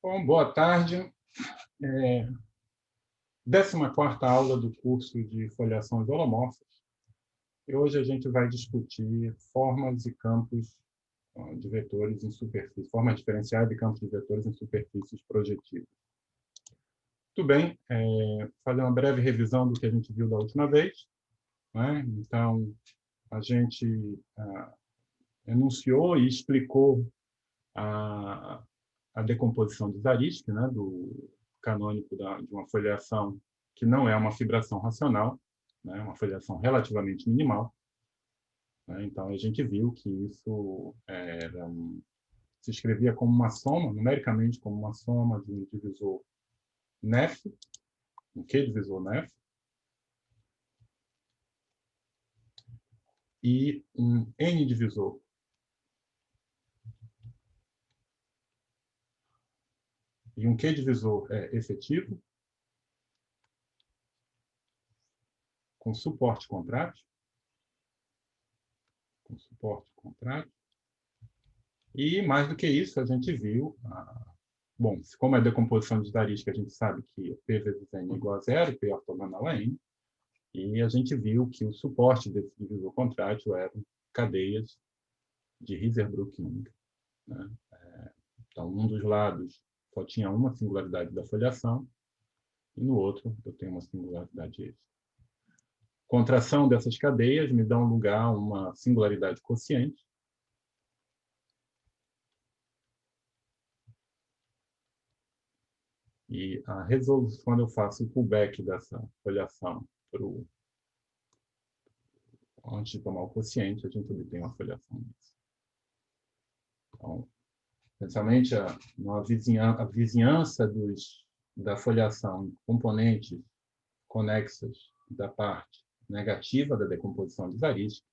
Bom, boa tarde. 14ª aula do curso de foliações holomorfas. E hoje a gente vai discutir formas e campos de vetores em superfície, forma diferenciada de campos de vetores em superfícies projetivas. Tudo bem, fazer uma breve revisão do que a gente viu da última vez, né? Então, a gente enunciou e explicou a decomposição de Zariski, né, do canônico de uma foliação que não é uma fibração racional, né, uma foliação relativamente minimal. Né? Então, a gente viu que isso se escrevia como uma soma, numericamente como uma soma de um divisor Neff, um Q-divisor Neff, e um N-divisor. E um Q-divisor efetivo, com suporte contrátil. E, mais do que isso, a gente viu... Bom, como é decomposição de Zariski, a gente sabe que P vezes N é igual a zero, P ortogonal a N, e a gente viu que o suporte desse divisor contrátil eram cadeias de Hirzebruch-Young. Né? Então, um dos lados só tinha uma singularidade da foliação, e no outro eu tenho uma singularidade extra. Contração dessas cadeias me dão lugar a uma singularidade quociente. E a resolução, quando eu faço o pullback dessa foliação antes de tomar o quociente, a gente obtém uma foliação lisa. Então, essencialmente, a vizinhança da foliação, componentes conexas da parte negativa da decomposição de Zariski,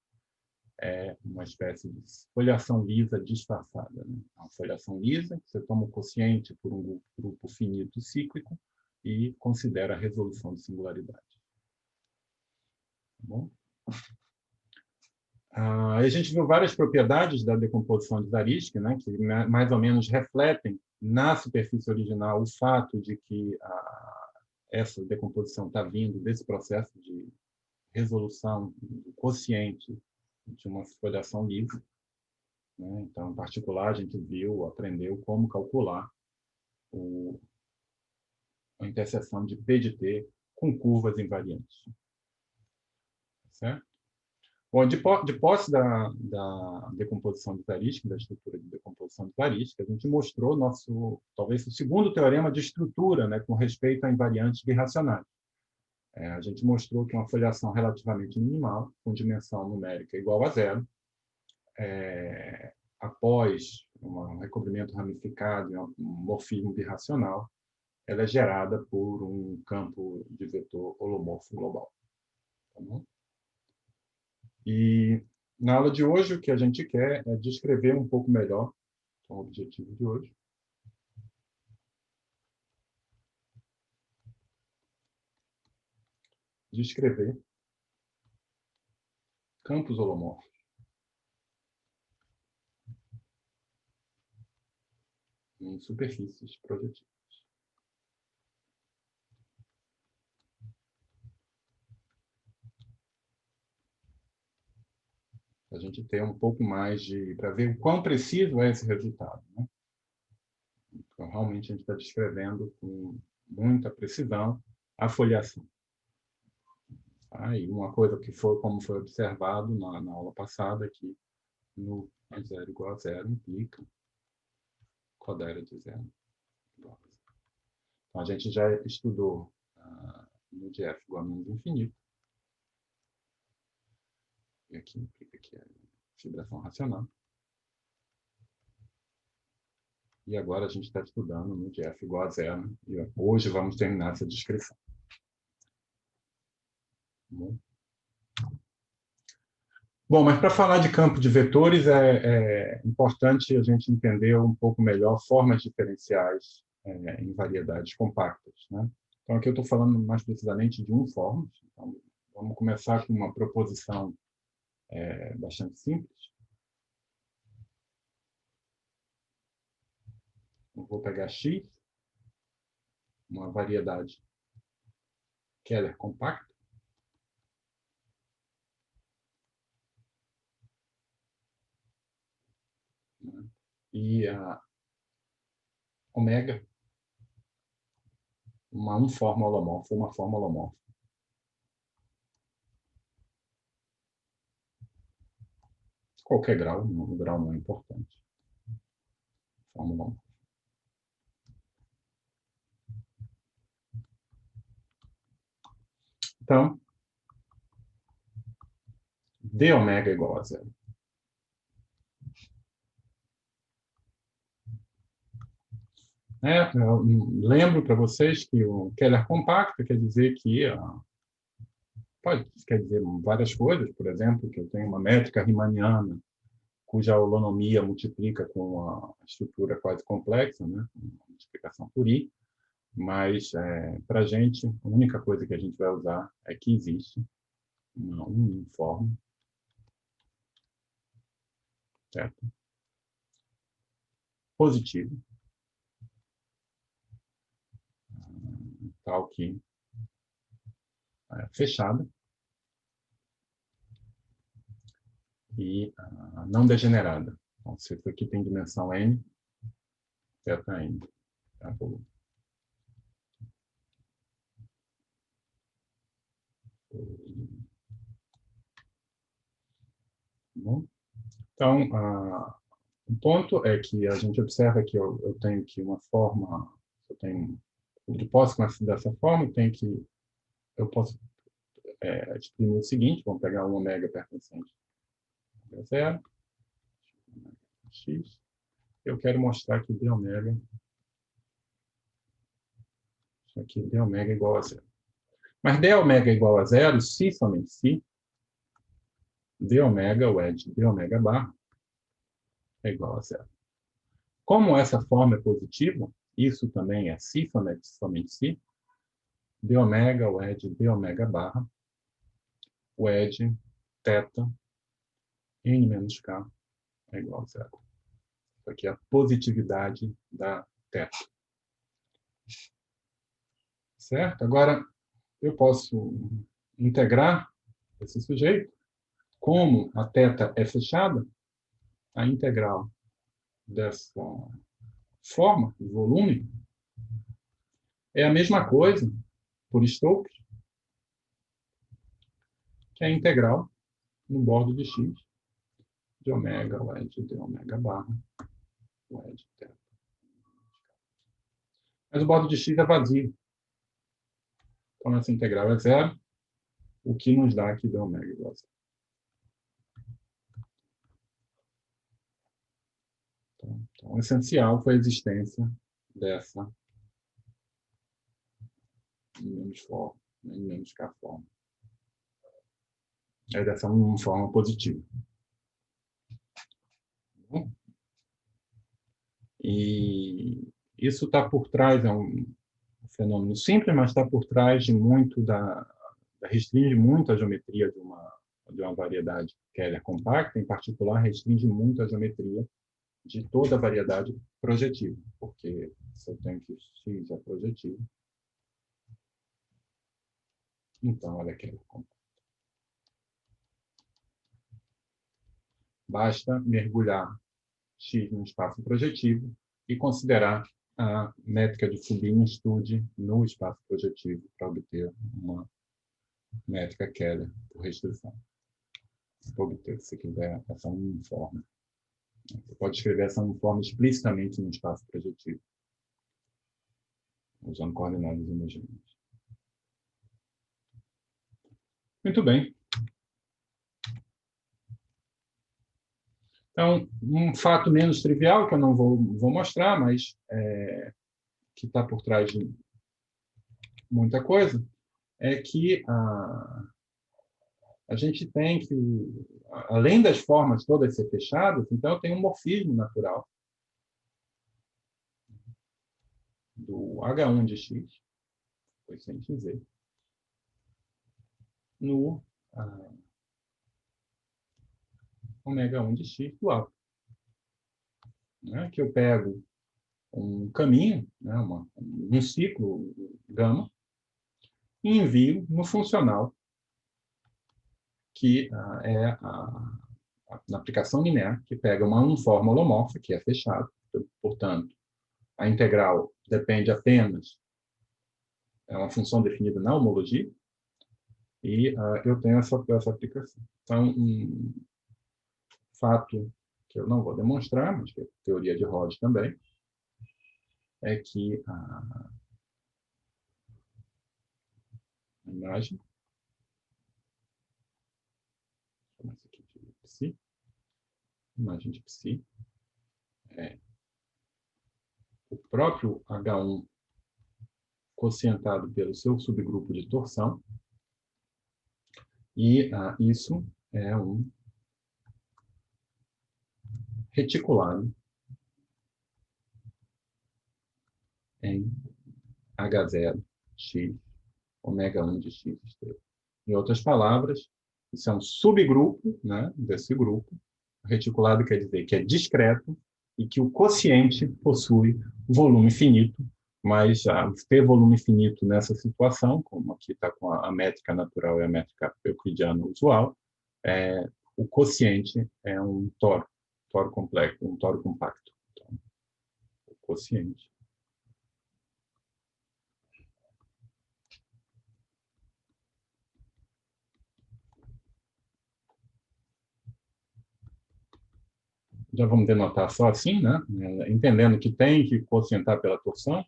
é uma espécie de foliação lisa disfarçada. Né? Uma foliação lisa, você toma o quociente por um grupo finito cíclico e considera a resolução de singularidade. Tá bom? A gente viu várias propriedades da decomposição de Zariski, né, que mais ou menos refletem na superfície original o fato de que essa decomposição está vindo desse processo de resolução do quociente de uma foliação lisa. Né? Então, em particular, a gente aprendeu como calcular a interseção de P de T com curvas invariantes. Certo? Bom, de posse da decomposição de Zariski, da estrutura de decomposição de Zariski, a gente mostrou talvez o segundo teorema de estrutura, né, com respeito a invariantes birracionais. A gente mostrou que uma foliação relativamente minimal, com dimensão numérica igual a zero, após um recobrimento ramificado e um morfismo birracional, ela é gerada por um campo de vetor holomorfo global. Tá bom? E na aula de hoje, o que a gente quer é descrever um pouco melhor, é o objetivo de hoje, descrever campos holomorfos em superfícies projetivas. A gente tem um pouco mais para ver o quão preciso é esse resultado. Né? Então, realmente, a gente está descrevendo com muita precisão a foliação. E uma coisa que como foi observado na aula passada, que no zero igual a zero implica codera de zero igual a zero. Então, a gente já estudou no de f igual a menos infinito. E aqui implica que é fibração racional. E agora a gente está estudando no de f igual a zero. E hoje vamos terminar essa descrição. Bom, mas para falar de campo de vetores, é importante a gente entender um pouco melhor formas diferenciais em variedades compactas. Né? Então, aqui eu estou falando mais precisamente de formas. Então, vamos começar com uma proposição bastante simples. Eu vou pegar x uma variedade Keller compacta, né? E a ômega, uma forma holomorfa, uma forma holomorfa. Qualquer grau, o grau não é importante. Forma holomorfa. Então, d ômega igual a zero. Eu lembro para vocês que o Keller compacto quer dizer que quer dizer várias coisas, por exemplo, que eu tenho uma métrica riemanniana cuja holonomia multiplica com a estrutura quase complexa, né? Uma multiplicação por I, mas para a gente, a única coisa que a gente vai usar é que existe uma uniforme, certo? Positivo, tal que fechada e não degenerada. Então, se isso aqui tem dimensão n, θ n. Tá bom? Bom, então, o ponto é que a gente observa que eu tenho que uma forma, eu posso dessa forma, eu posso exprimir o seguinte, vamos pegar um ômega pertencente a zero, x, eu quero mostrar que d ômega, isso aqui, d ômega igual a zero. Mas d ômega igual a zero, se somente se, d ômega, o edge d ômega bar, é igual a zero. Como essa forma é positiva, isso também é se somente se, d ômega, o edge d ômega barra, o edge θ n menos k é igual a zero. Isso aqui é a positividade da θ. Certo? Agora, eu posso integrar esse sujeito. Como a θ é fechada, a integral dessa forma, de volume, é a mesma coisa, por Stokes, que a integral no bordo de x de ômega, o edge de ômega barra, o edge θ. Mas o bordo de x é vazio. Então, essa integral é zero, o que nos dá aqui d ômega igual a zero. Então, o essencial foi a existência dessa menos forma, menos k forma. É dessa forma positiva. E isso está por trás, é um fenômeno simples, mas está por trás de muito restringe muito a geometria de uma variedade Keller compacta, em particular, restringe muito a geometria de toda a variedade projetiva, porque se eu tenho que x é projetivo, então ela é Keller compacta. Basta mergulhar x no espaço projetivo e considerar a métrica de Fubini-Stude no espaço projetivo para obter uma métrica Keller por restrição. Para obter, se quiser, essa uniforme. Você pode escrever essa uniforme explicitamente no espaço projetivo, usando coordenadas homogêneas. Muito bem. Então, um fato menos trivial, que eu não vou mostrar, mas que está por trás de muita coisa, é que a gente tem que, além das formas todas ser fechadas, então tem um morfismo natural do H1 de x, foi sem dizer, no ômega 1 de x do alto. Né? Que eu pego um caminho, né, um ciclo gama, e envio no funcional, que na aplicação linear, que pega uma forma holomorfa, que é fechada, portanto, a integral depende apenas, é uma função definida na homologia, e eu tenho essa aplicação. Então, um fato que eu não vou demonstrar, mas que é teoria de Rod também, é que a imagem, vamos aqui de psi, imagem de psi, é o próprio H1 quocientado pelo seu subgrupo de torção, e isso é um reticulado em H0, X, ômega 1 de X estrela. Em outras palavras, isso é um subgrupo, né, desse grupo. Reticulado quer dizer que é discreto e que o quociente possui volume finito, mas ter volume finito nessa situação, como aqui está com a métrica natural e a métrica euclidiana usual, o quociente é um tório complexo, um tório compacto. Então, o quociente. Já vamos denotar só assim, né? Entendendo que tem que quocientar pela torção.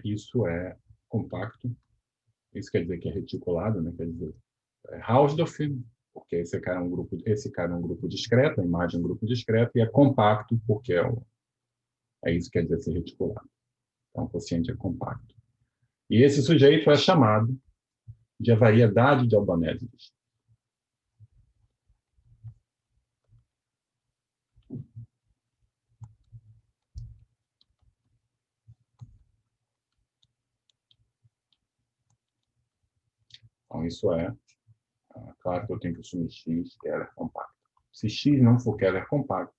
Isso é compacto. Isso quer dizer que é reticulado, né? Quer dizer, é Hausdorff, porque esse cara é um grupo discreto, a imagem é um grupo discreto, e é compacto, porque isso que quer dizer ser reticulado. Então, o quociente é compacto. E esse sujeito é chamado de a variedade de Albanese. Então, isso claro que eu tenho que assumir X, Keller compacto. Se X não for Keller compacto,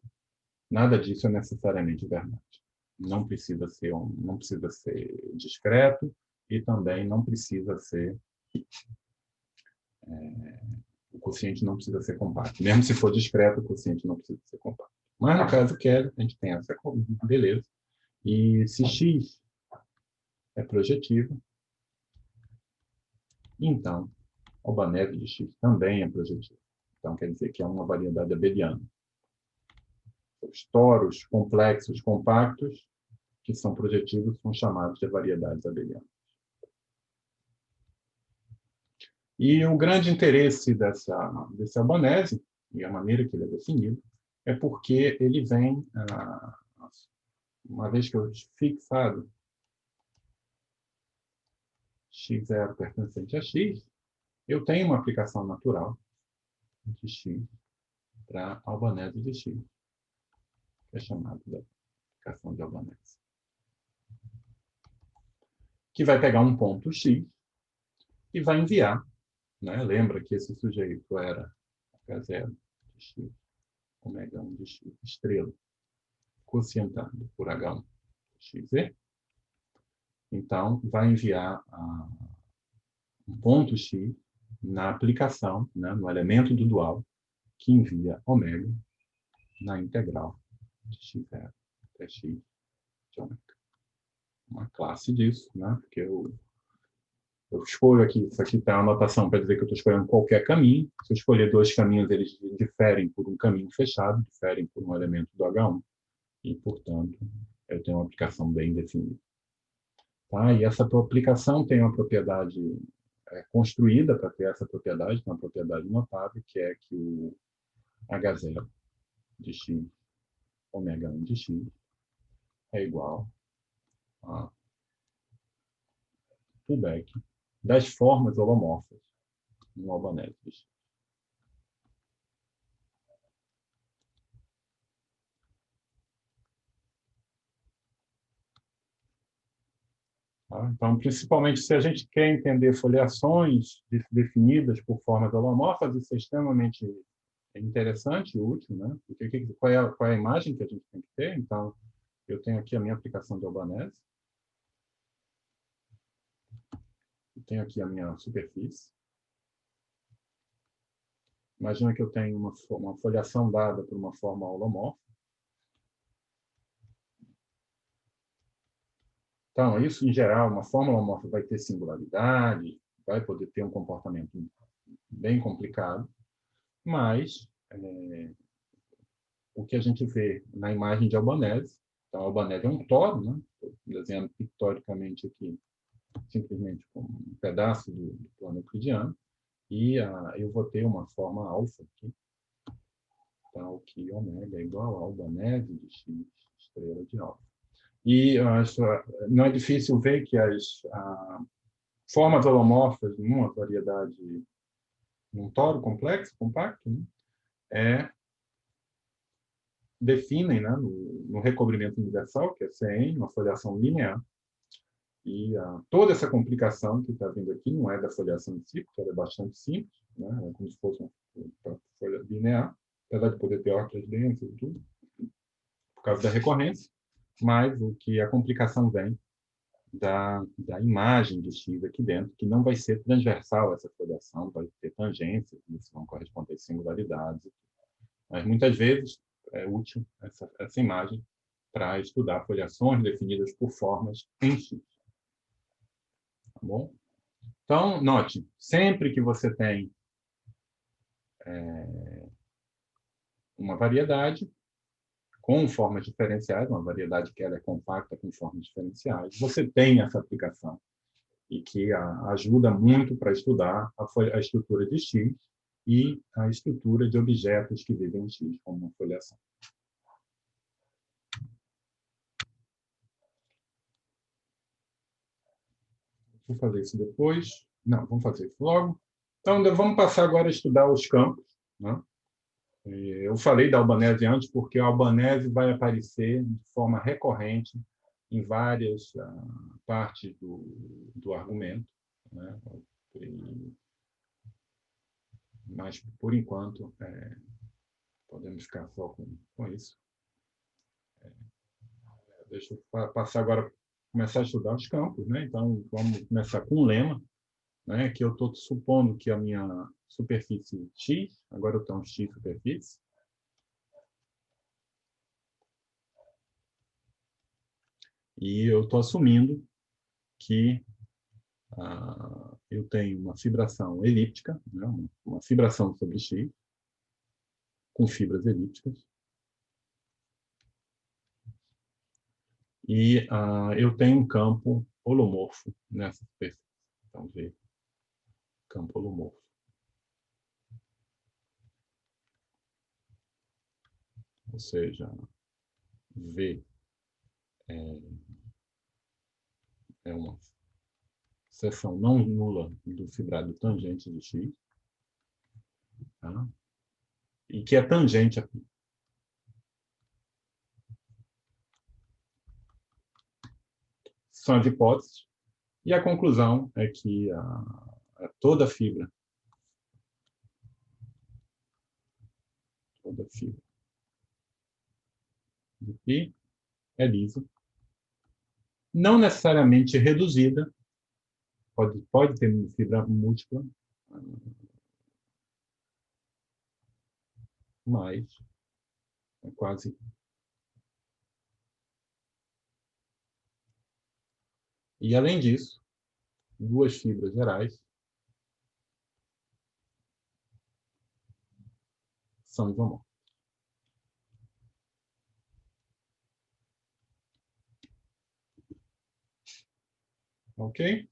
nada disso é necessariamente verdade. Não precisa ser discreto e também não precisa ser o quociente não precisa ser compacto. Mesmo se for discreto, o quociente não precisa ser compacto. Mas no caso Keller, a gente tem essa beleza. E se X é projetiva, então Albanese de X também é projetiva. Então quer dizer que é uma variedade abeliana. Os toros complexos compactos que são projetivos são chamados de variedades abelianas. E o grande interesse desse Albanese, e a maneira que ele é definido, é porque ele vem, uma vez que eu fixado x0 pertencente a x, eu tenho uma aplicação natural de x para Albanese de x, que é chamada de aplicação de Albanese. Que vai pegar um ponto x e vai enviar, né? Lembra que esse sujeito era H0 de x, ômega 1 de x, estrela, quocientado por H1 de xz. Então, vai enviar um ponto x na aplicação, né, no elemento do dual, que envia ômega na integral de x0 até x de ômega. Uma classe disso, né, porque eu escolho aqui, isso aqui está a anotação para dizer que eu estou escolhendo qualquer caminho. Se eu escolher dois caminhos, eles diferem por um caminho fechado, diferem por um elemento do H1, e, portanto, eu tenho uma aplicação bem definida. Tá? E essa aplicação tem uma propriedade construída para ter essa propriedade, uma propriedade notável, que é que o H0 de x, ômega 1 de x, é igual a pullback das formas holomorfas no Albanese de x. Tá? Então, principalmente se a gente quer entender foliações definidas por formas holomorfas, isso é extremamente é interessante e útil, né? Porque qual é a imagem que a gente tem que ter? Então, eu tenho aqui a minha aplicação de Albanese, eu tenho aqui a minha superfície. Imagina que eu tenho uma folhação dada por uma forma holomorfa. Então, isso, em geral, uma forma holomorfa vai ter singularidade, vai poder ter um comportamento bem complicado, mas o que a gente vê na imagem de Albanese, então, Albanese é um toro, né? Estou desenhando pictoricamente aqui, simplesmente como um pedaço do plano euclidiano, e eu vou ter uma forma alfa aqui, tal que ômega é igual a Albanese de x estrela de alfa. E não é difícil ver que as formas holomorfas numa variedade, num toro complexo, compacto, né, definem, né, no recobrimento universal, que é CN, uma foliação linear, e toda essa complicação que está vindo aqui não é da foliação em si, porque ela é bastante simples, né, é como se fosse uma folha linear, apesar de poder ter órbitas densas e tudo, por causa da recorrência, mas a complicação vem da imagem de X aqui dentro, que não vai ser transversal essa foliação, vai ter tangências, isso vão corresponder a singularidades. Mas muitas vezes é útil essa imagem para estudar foliações definidas por formas em X. Tá bom? Então, note, sempre que você tem uma variedade com formas diferenciais, uma variedade que ela é compacta com formas diferenciais, você tem essa aplicação e que ajuda muito para estudar a estrutura de X e a estrutura de objetos que vivem em X, como uma foliação. Vou fazer isso depois. Não, vamos fazer isso logo. Então, vamos passar agora a estudar os campos, né? Eu falei da Albanese antes porque a Albanese vai aparecer de forma recorrente em várias partes do argumento, né? Mas, por enquanto, podemos ficar só com isso. Deixa eu passar agora, começar a estudar os campos, né? Então, vamos começar com um lema, né? Que eu estou supondo que a minha superfície X, agora eu tenho X superfície, e eu estou assumindo que eu tenho uma fibração elíptica, né? Uma fibração sobre X, com fibras elípticas, e eu tenho um campo holomorfo nessa superfície. Então, V, campo holomorfo. Ou seja, V é uma seção não nula do fibrado tangente de X, tá? E que é tangente a π. São as hipóteses, e a conclusão é que toda fibra de π é lisa, não necessariamente reduzida, pode ter fibra múltipla, mas é quase. E, além disso, duas fibras gerais são isomórficas. Ok?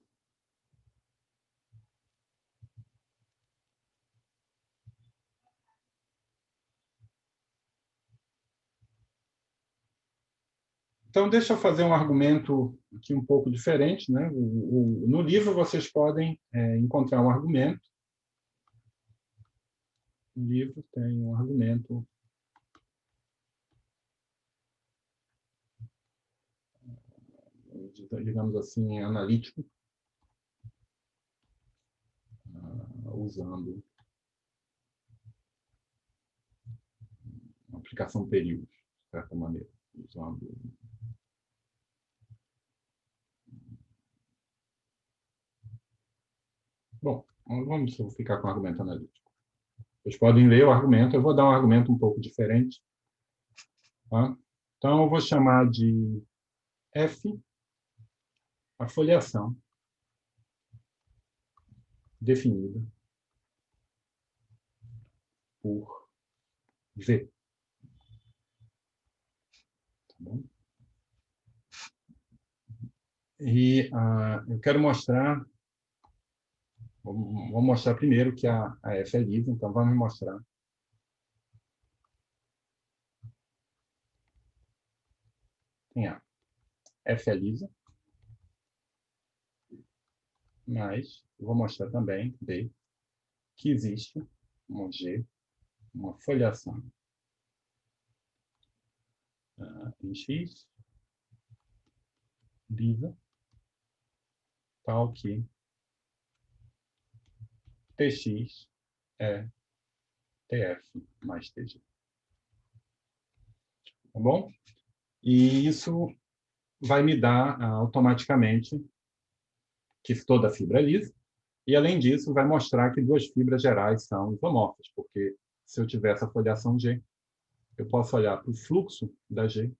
Então, deixa eu fazer um argumento aqui um pouco diferente, né? No livro, vocês podem encontrar um argumento. No livro tem um argumento digamos assim, analítico, usando multiplicação período, de certa maneira, usando... Bom, vamos ficar com o argumento analítico. Vocês podem ler o argumento, eu vou dar um argumento um pouco diferente. Tá? Então, eu vou chamar de F a foliação definida por V. Tá bom? E eu quero mostrar... Vou mostrar primeiro que a F é lisa, então vamos mostrar. Tem a F é lisa, mas eu vou mostrar também, B, que existe um G, uma foliação em X, lisa, tal que Tx é Tf mais Tg. Tá bom? E isso vai me dar automaticamente que toda fibra é lisa, e além disso vai mostrar que duas fibras gerais são isomorfas, porque se eu tiver essa foliação G, eu posso olhar para o fluxo da G,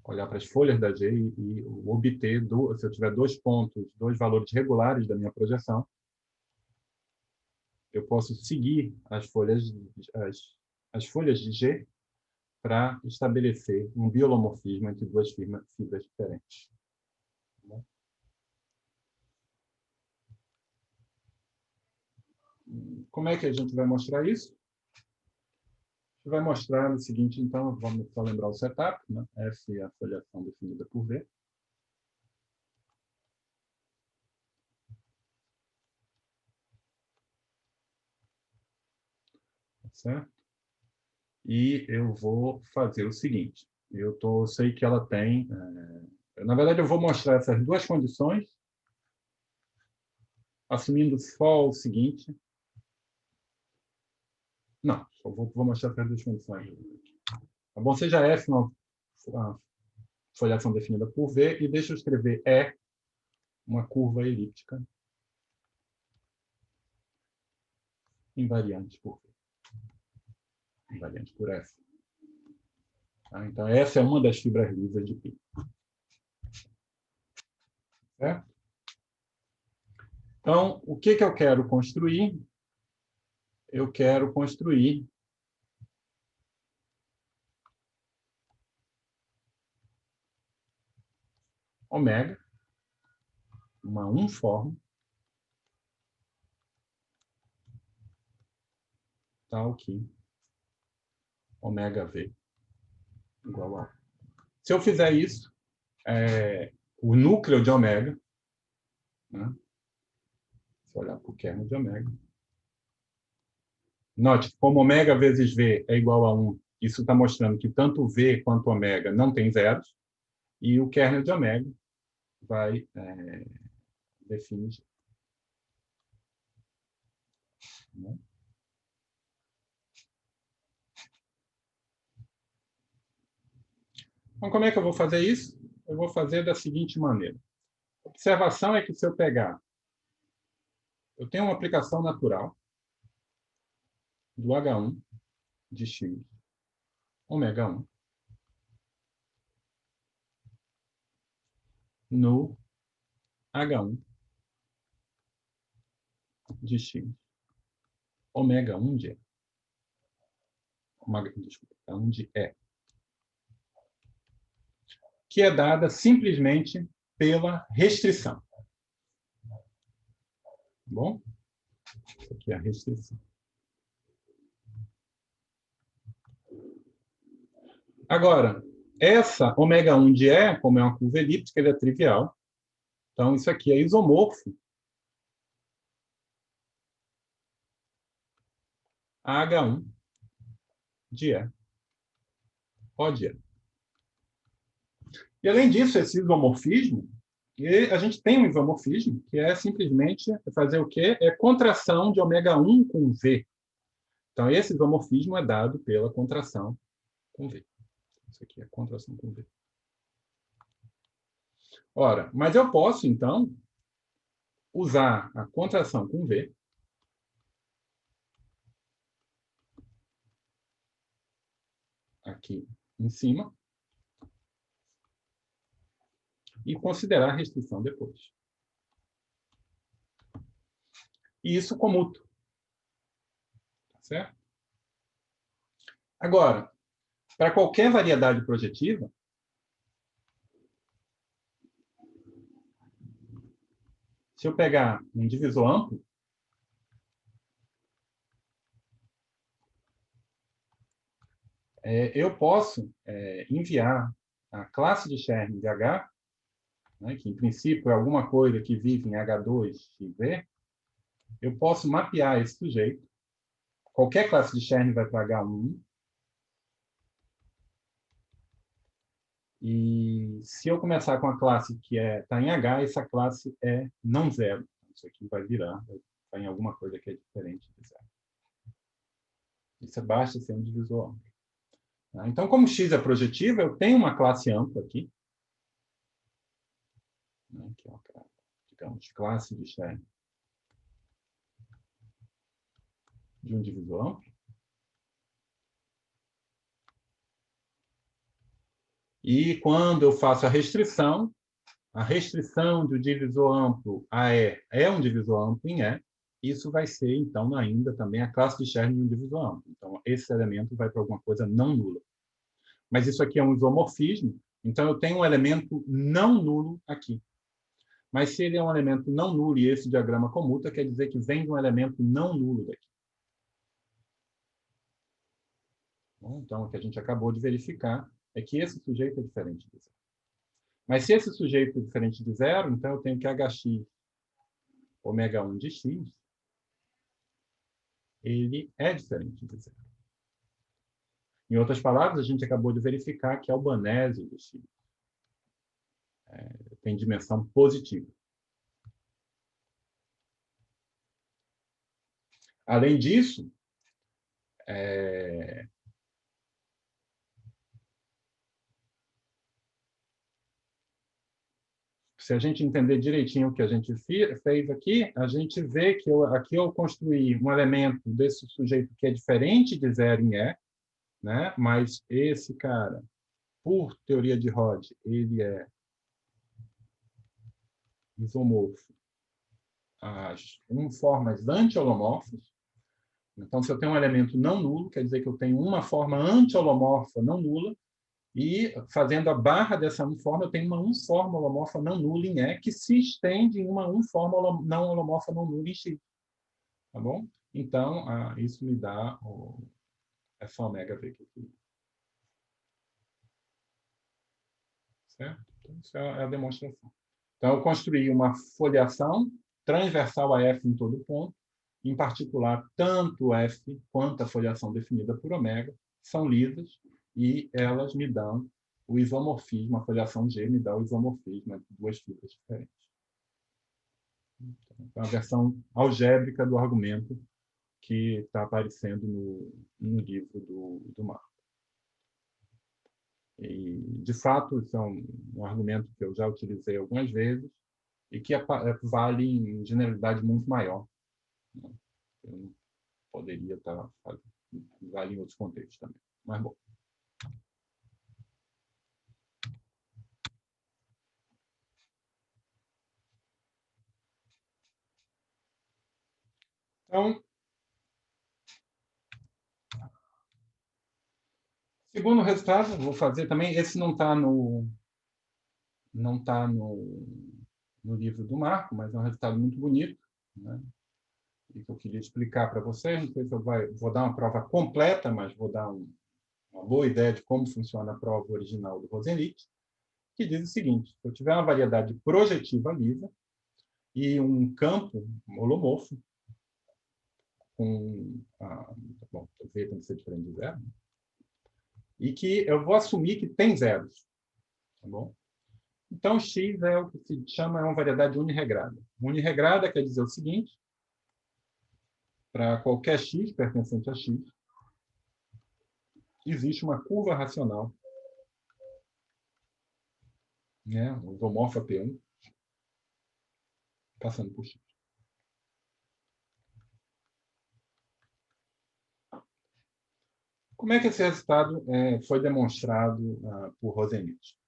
olhar para as folhas da G e obter, se eu tiver dois pontos, dois valores regulares da minha projeção, eu posso seguir as folhas de G para estabelecer um biolomorfismo entre duas fibras diferentes. Como é que a gente vai mostrar isso? A gente vai mostrar o seguinte, então, vamos só lembrar o setup, né? F é a foliação definida por V. Certo? E eu vou fazer o seguinte, eu sei que ela tem... na verdade, eu vou mostrar essas duas condições, assumindo só o seguinte... Não, só vou mostrar essas duas condições. Tá bom? Seja F uma foliação definida por V, e deixa eu escrever E, uma curva elíptica invariante por V. Invariante por F. Tá? Então, essa é uma das fibras lisas de Pi. Certo? Então, o que eu quero construir? Eu quero construir ômega, uma uniforme, tal que ômega V igual a... Se eu fizer isso, o núcleo de ômega, né? Se eu olhar para o kernel de ômega, note, como ômega vezes V é igual a 1, isso está mostrando que tanto V quanto ômega não tem zeros, e o kernel de ômega vai definir. Né? Então, como é que eu vou fazer isso? Eu vou fazer da seguinte maneira. A observação é que se eu pegar... Eu tenho uma aplicação natural do H1 de X, ômega 1, no H1 de X, ômega 1 de E. Desculpa, H1 de E. Que é dada simplesmente pela restrição. Bom? Isso aqui é a restrição. Agora, essa ômega 1 de E, como é uma curva elíptica, ele é trivial. Então, isso aqui é isomorfo a H1 de E, O de E. E, além disso, esse isomorfismo, a gente tem um isomorfismo, que é simplesmente fazer o quê? É contração de ômega 1 com V. Então, esse isomorfismo é dado pela contração com V. Isso aqui é contração com V. Ora, mas eu posso, então, usar a contração com V aqui em cima e considerar a restrição depois. E isso comuto. Tá certo? Agora, para qualquer variedade projetiva, se eu pegar um divisor amplo, eu posso enviar a classe de Chern de H, né, que em princípio é alguma coisa que vive em H2 e V, eu posso mapear esse sujeito. Qualquer classe de Chern vai para H1. E se eu começar com a classe que está em H, essa classe é não zero. Isso aqui vai virar, vai estar em alguma coisa que é diferente de zero. Isso basta ser um divisor amplo. Então, como X é projetiva, eu tenho uma classe ampla aqui, né, que é uma, digamos, classe de Chern de um divisor amplo. E quando eu faço a restrição de um divisor amplo a E é um divisor amplo em E, isso vai ser, então, ainda também a classe de Chern de um divisor amplo. Então, esse elemento vai para alguma coisa não nula. Mas isso aqui é um isomorfismo, então eu tenho um elemento não nulo aqui. Mas se ele é um elemento não nulo e esse diagrama comuta, quer dizer que vem de um elemento não nulo daqui. Bom, então, o que a gente acabou de verificar é que esse sujeito é diferente de zero. Mas se esse sujeito é diferente de zero, então eu tenho que Hx ômega 1 de x, ele é diferente de zero. Em outras palavras, a gente acabou de verificar que a albanese de x tem dimensão positiva. Além disso, se a gente entender direitinho o que a gente fez aqui, a gente vê que aqui eu construí um elemento desse sujeito que é diferente de zero em E, né? Mas esse cara, por teoria de Rod, ele é isomorfo às formas anti-holomorfas. Então, se eu tenho um elemento não nulo, quer dizer que eu tenho uma forma anti-holomorfa não nula, e fazendo a barra dessa forma, eu tenho uma forma holomorfa não nula em E, que se estende em uma forma não holomorfa não nula em X. Tá bom? Então, isso me dá essa ômega V aqui. Certo? Então, isso é a demonstração. Então, eu construí uma foliação transversal a F em todo ponto, em particular, tanto F quanto a foliação definida por ômega são lisas e elas me dão o isomorfismo, a foliação G me dá o isomorfismo de duas fibras diferentes. Então, a versão algébrica do argumento que está aparecendo no livro do Marco. E, de fato, isso é um argumento que eu já utilizei algumas vezes e que vale em generalidade muito maior. Eu não poderia estar vale em outros contextos também. Mas, bom. Então, segundo resultado, vou fazer também. Esse não está no livro do Marco, mas é um resultado muito bonito, né? E que eu queria explicar para vocês. Não sei se eu vou dar uma prova completa, mas vou dar uma boa ideia de como funciona a prova original do Rosenlicht, que diz o seguinte: se eu tiver uma variedade projetiva lisa e um campo holomorfo com bom, V tem que ser diferente de zero, e que eu vou assumir que tem zeros, tá bom? Então, X é o que se chama uma variedade uniregrada. Uniregrada quer dizer o seguinte: para qualquer x pertencente a x, existe uma curva racional, né, isomorfa P1, passando por x. Como é que esse resultado foi demonstrado por Rosenitz?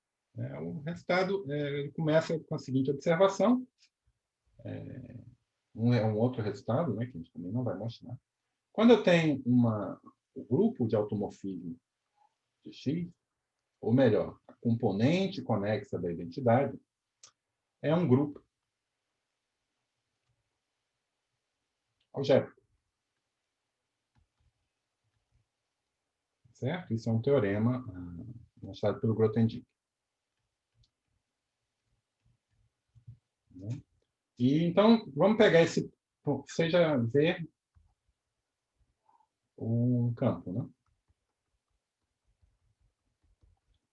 O resultado ele começa com a seguinte observação, um outro resultado, né, que a gente também não vai mostrar. Quando eu tenho um grupo de automorfismo de X, ou melhor, a componente conexa da identidade, é um grupo algébrico. Certo? Isso é um teorema mostrado pelo Grothendieck. E, então, vamos pegar esse... Seja ver um campo, né?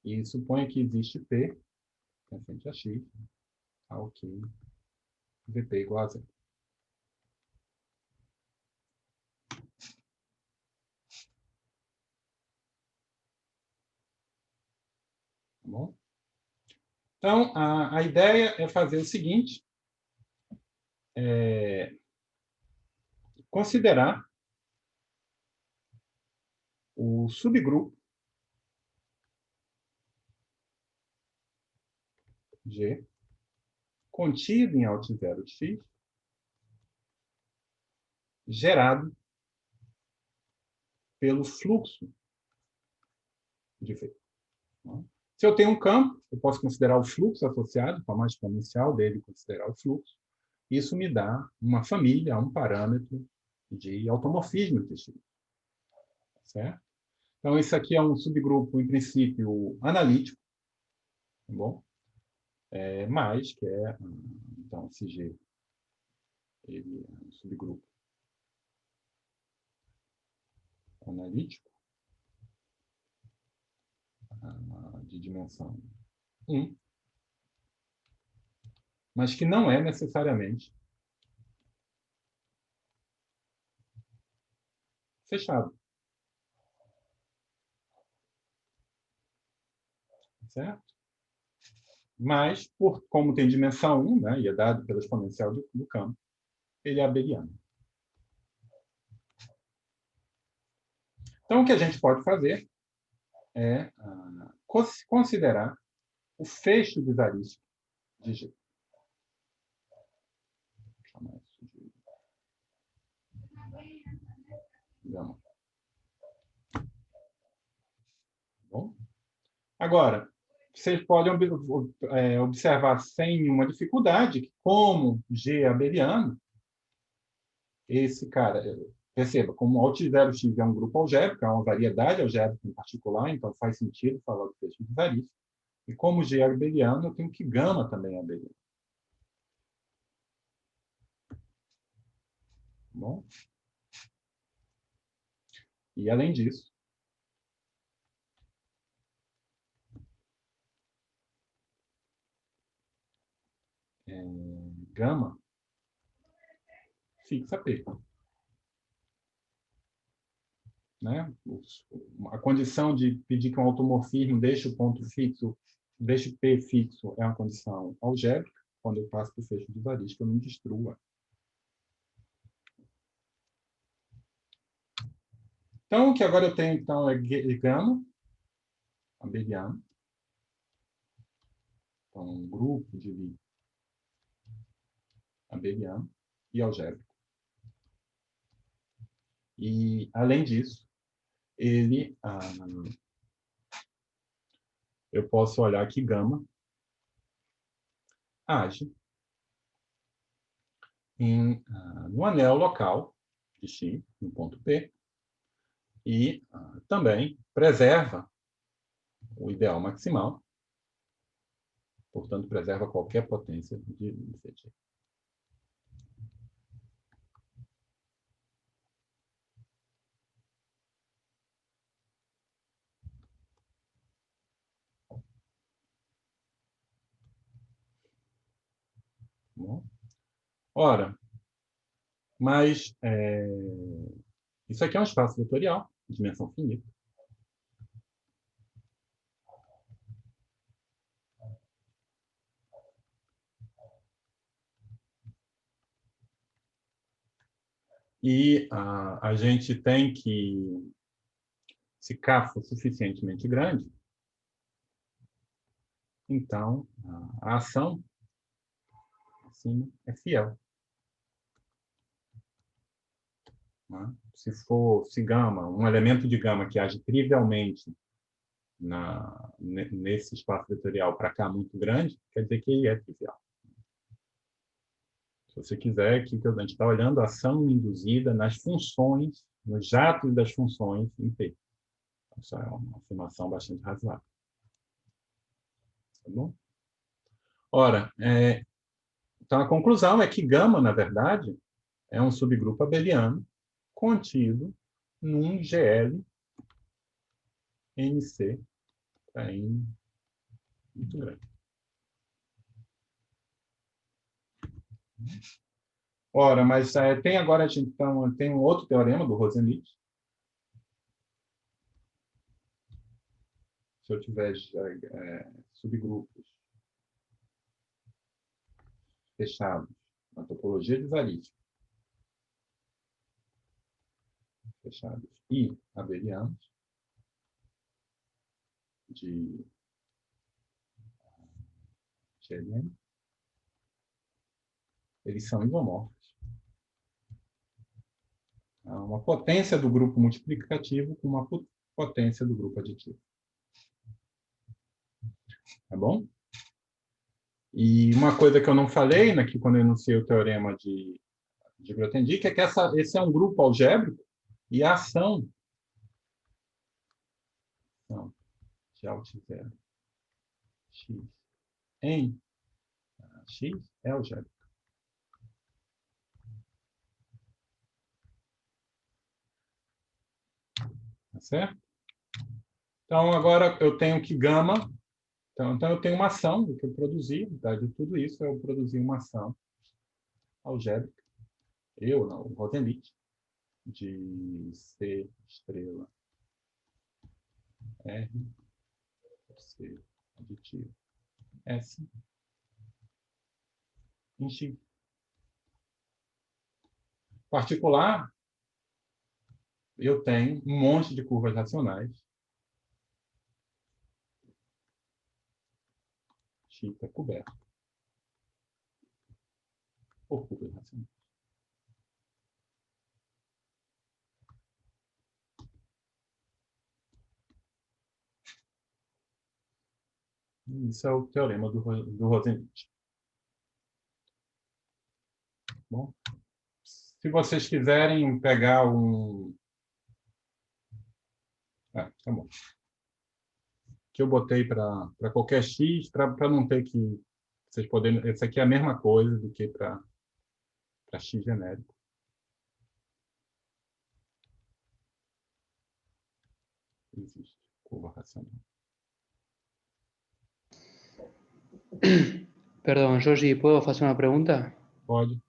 E suponha que existe P, pertencente a X, ok, VP igual a zero. Tá bom? Então, a ideia é fazer o seguinte, considerar o subgrupo G contido em alt0 de x, gerado pelo fluxo de V. Se eu tenho um campo, eu posso considerar o fluxo associado, com a mais exponencial dele, considerar o fluxo. Isso me dá uma família, um parâmetro de automorfismo de x. Certo? Então, isso aqui é um subgrupo, em princípio, analítico, tá bom? Mais, que é, então, esse G, ele é um subgrupo analítico, de dimensão 1, mas que não é necessariamente fechado. Certo? Mas, como tem dimensão 1, né, e é dado pela exponencial do campo, ele é abeliano. Então, o que a gente pode fazer é considerar o fecho de Zariski de G. Vou chamar isso de gama. Bom? Agora, vocês podem observar sem nenhuma dificuldade que, como G é abeliano, esse cara, perceba, como alt0x é um grupo algébrico, é uma variedade algébrica em particular, então faz sentido falar do fecho de Zariski. E como G é abeliano, eu tenho que gama também é abeliano. Bom? E, além disso, gama fixa P. Né? A condição de pedir que um automorfismo deixe o ponto fixo, deixe P fixo, é uma condição algébrica. Quando eu passo para o fecho de Zariski, eu não destrua. Então, o que agora eu tenho então, é gama abeliano. Então, um grupo de Lie abeliano e algébrico. E, além disso, ele, eu posso olhar que gama age no anel local de X, no ponto P, e também preserva o ideal maximal, portanto, preserva qualquer potência de CG. Bom, ora, Mas isso aqui é um espaço vetorial, de dimensão finita. E a gente tem que, se K for suficientemente grande, então a ação acima é fiel. Né? Se gama, um elemento de gama que age trivialmente nesse espaço vetorial para K muito grande, quer dizer que ele é trivial. Se você quiser, aqui a gente está olhando a ação induzida nas funções, nos jatos das funções em P. Isso é uma afirmação bastante razoável. Tá bom? Ora, então a conclusão é que gama, na verdade, é um subgrupo abeliano contido num GL NC para N muito grande. Ora, mas tem agora, então, tem um outro teorema do Rosenlicht. Se eu tiver subgrupos fechados na topologia de Zariski, fechados e abelianos, de GLM, eles são isomorfos. Há uma potência do grupo multiplicativo com uma potência do grupo aditivo. Tá bom? E uma coisa que eu não falei, né, que quando eu enunciei o teorema de Grothendieck, é que esse é um grupo algébrico e a ação de alt 0 x em x é algébrico. Tá certo? Então, agora eu tenho que gama. Então eu tenho uma ação do que eu produzi. Tá? De tudo isso, eu produzi uma ação algébrica. O Rosenlicht, de C estrela R, C aditivo S, em X. Particular, eu tenho um monte de curvas racionais. X é coberto por curvas racionais. Isso é o teorema do Rosenlicht. Bom, se vocês quiserem pegar um... tá bom. Que eu botei para qualquer X, para não ter que... vocês poderem... Esse aqui é a mesma coisa do que para X genérico. Existe curva racional. Perdón, Jorge, ¿puedo hacer una pregunta? Pode.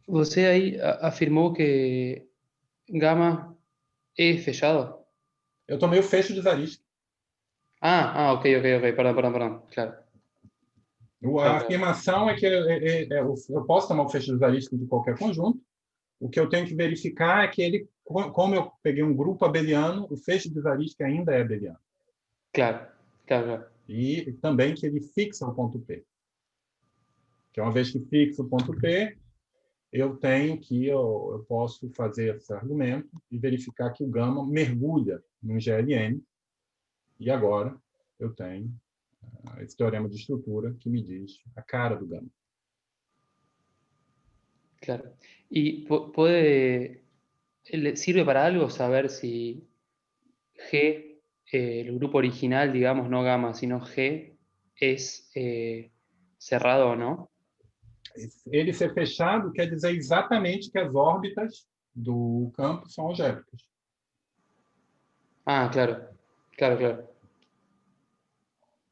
Você aí afirmou que gama é fechado? Eu tomei o fecho de Zariski. Ok, perdón, claro. A afirmação é que eu posso tomar o fecho de Zariski de qualquer conjunto. O que eu tenho que verificar é que ele, como eu peguei um grupo abeliano, o fecho de Zariski ainda é abeliano. Claro. E também que ele fixa o ponto P. Que uma vez que fixa o ponto P, eu posso fazer esse argumento e verificar que o gama mergulha no GLN. E agora eu tenho esse teorema de estrutura que me diz a cara do gama. Claro. ¿Y sirve para algo saber si G, el grupo original, digamos, no gamma, sino G, es cerrado o no? Ele ser fechado quer dizer exatamente que as órbitas do campo são algébricas. Claro.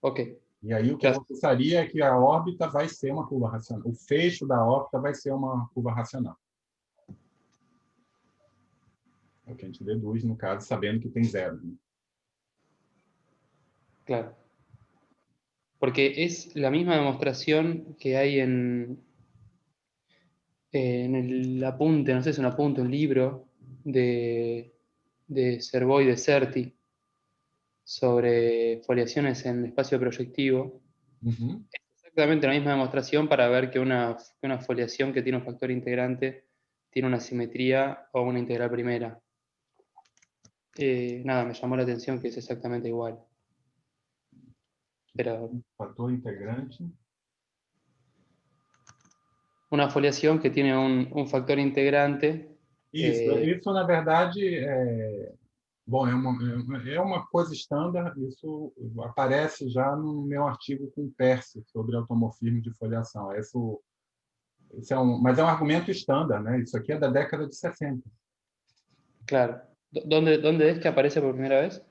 Ok. E aí o que Claro, você pensaria é que a órbita vai ser uma curva racional. O fecho da órbita vai ser uma curva racional. É o que a gente deduz, no caso, sabendo que tem zero. Né? claro. Porque es la misma demostración que hay en el apunte, no sé, es un apunte, un libro de Cerveau y de Certi sobre foliaciones en espacio proyectivo. Uhum. Exactamente la misma demostración para ver que una foliación que tiene un factor integrante tiene una simetría o una integral primera. Nada, me llamó la atención que es exactamente igual. Pero Fator integrante. una foliación que tiene un factor integrante. Isso na verdade, bom, é uma coisa estándar, isso aparece já no meu artigo com o Percy sobre automorfismo de foliação. Isso mas é um argumento estándar, né? Isso aqui é da década de 60. Claro. ¿Dónde es que aparece por primera vez?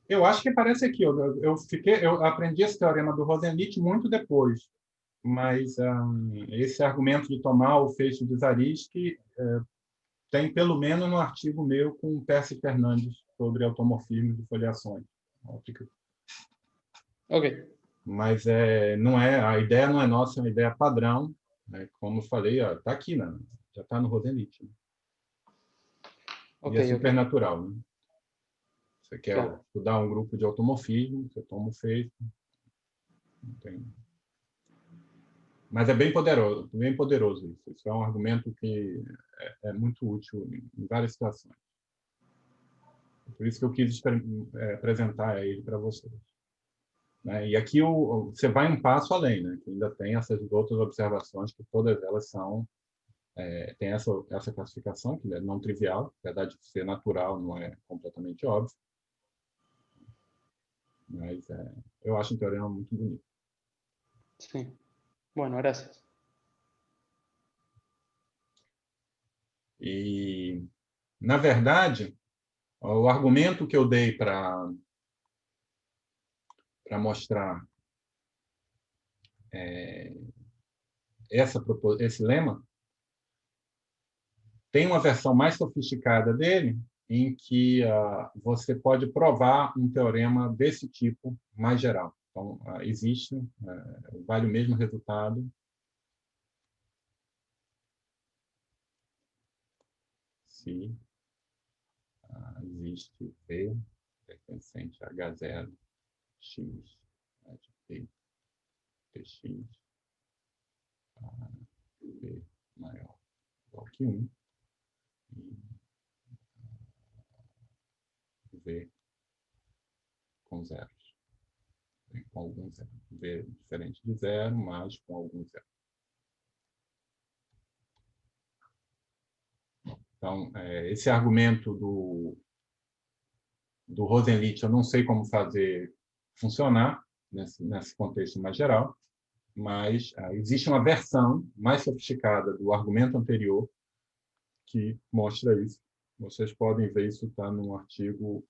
Eu acho que aparece aqui. Eu aprendi esse teorema do Rosenlicht muito depois, mas esse argumento de tomar o feixe de Zariski tem pelo menos no artigo meu com o Percy Fernandes sobre automorfismo de foliações. Ok, Mas não a ideia não é nossa, é uma ideia padrão, né? Como eu falei, está aqui, né? Já está no Rosenlicht. Né? E ok, é ok. supernatural. Né? Você quer Claro. estudar um grupo de automorfismo, você toma o feixe. Não tem... Mas é bem poderoso isso. Isso é um argumento que é muito útil em várias situações. Por isso que eu quis apresentar ele para vocês. Né? E aqui você vai um passo além, né? Que ainda tem essas outras observações que todas elas são tem essa classificação que é não trivial, apesar de ser natural, não é completamente óbvio, mas eu acho um teorema muito bonito. Sí. Bueno, gracias. E na verdade, o argumento que eu dei para mostrar esse lema tem uma versão mais sofisticada dele, em que você pode provar um teorema desse tipo mais geral. Então, existe, vale o mesmo resultado. Se existe P pertencente a H0, X, de P, Px, P maior igual que 1, e V com zeros. Com algum zero. V diferente de zero, mas com algum zero. Então, esse argumento do Rosenlicht, eu não sei como fazer funcionar nesse contexto mais geral, mas existe uma versão mais sofisticada do argumento anterior que mostra isso. Vocês podem ver isso, está no artigo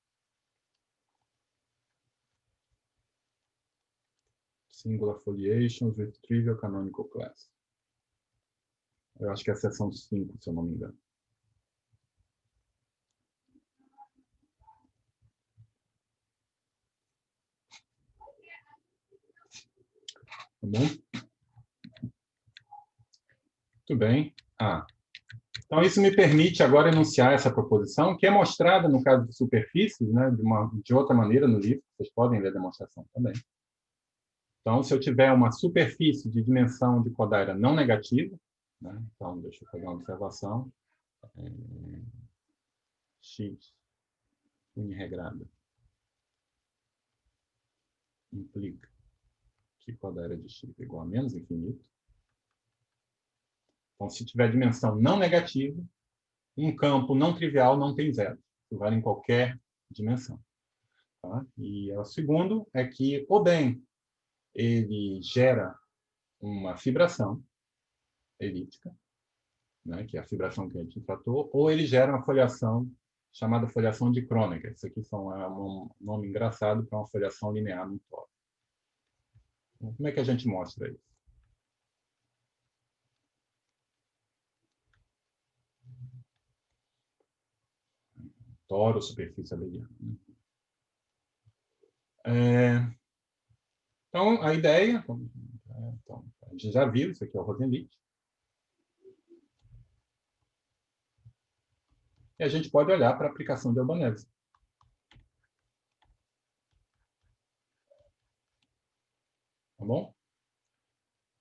Singular Foliations with Trivial Canonical Class. Eu acho que é a seção 5, se eu não me engano. Tá bom? Muito bem. Então, isso me permite agora enunciar essa proposição, que é mostrada no caso de superfícies, né, de outra maneira no livro, vocês podem ler a demonstração também. Então, se eu tiver uma superfície de dimensão de Kodaira não negativa, né, então, deixa eu fazer uma observação, x unirregrada implica que Kodaira de x é igual a menos infinito. Então, se tiver dimensão não negativa, um campo não trivial não tem zero. Isso vale em qualquer dimensão. Tá? E o segundo é que, ou bem, ele gera uma fibração elíptica, né, que é a fibração que a gente tratou, ou ele gera uma foliação chamada foliação de Kronecker. Isso aqui é um nome engraçado para uma foliação linear muito óbvia. Como é que a gente mostra isso? Toro, superfície abeliana. Então, a ideia... Então, a gente já viu, isso aqui é o Rosenlicht. E a gente pode olhar para a aplicação de Albanese. Tá bom?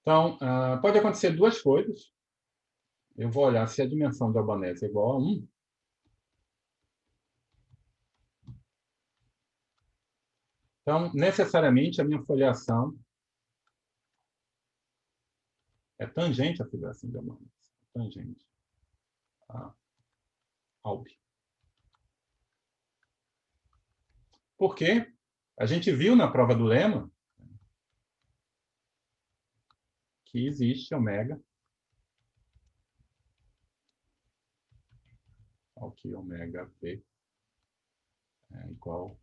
Então, pode acontecer duas coisas. Eu vou olhar se a dimensão de Albanese é igual a 1. Então, necessariamente, a minha foliação é tangente à filiação de Albanese. Tangente a Alp. Por quê? A gente viu na prova do lema que existe ômega, aqui ômega V é igual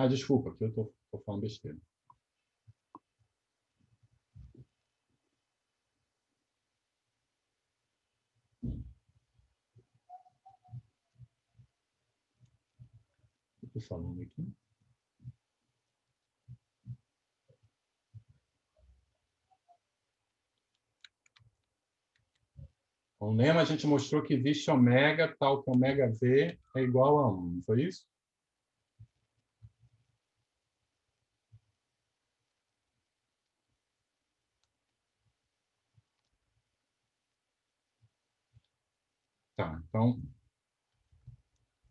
desculpa, aqui eu estou falando besteira. Estou falando aqui. O lema a gente mostrou que existe ômega, tal que ômega V é igual a 1, não foi isso? Tá, então,